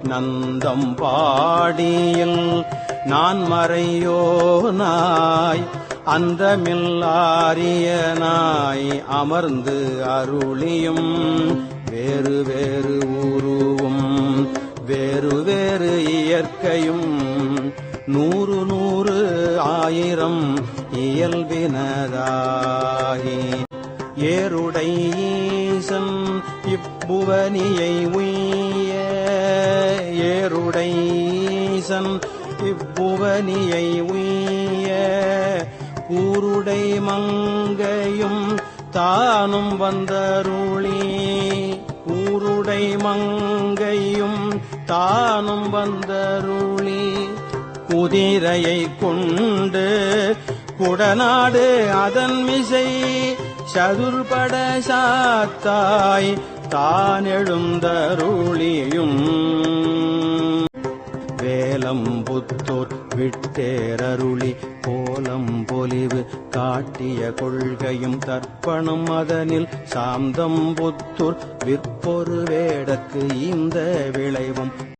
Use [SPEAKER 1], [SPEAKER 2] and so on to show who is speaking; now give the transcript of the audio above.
[SPEAKER 1] நந்தம் பாடியில் நான் மறையோனாய் அந்தமில்லாரியனாய் அமர்ந்து அருளியும் வேறு வேறு உருவும் வேறு வேறு இயற்கையும் நூறு நூறு ஆயிரம் இயல்பினதாகி ஏருடை ஈசன் இப்புவனியை உய்ய ஏருடை ஈசன் இப்புவனியை உய்ய கூருடை மங்கையும் தானும் வந்தருளி கூருடை மங்கையும் தானும் வந்தருளி குதிரையை கொண்டு குடநாடு அதன் மிசை சதுர்பட சாத்தாய் தான் எழுந்தருளியும் வேலம்புத்தூர் விட்டேரருளி கோலம் பொலிவு காட்டிய கொள்கையும் தர்ப்பணம் அதனில் சாந்தம்புத்தூர் விற்பொரு வேடற்கு இந்த விளைவும்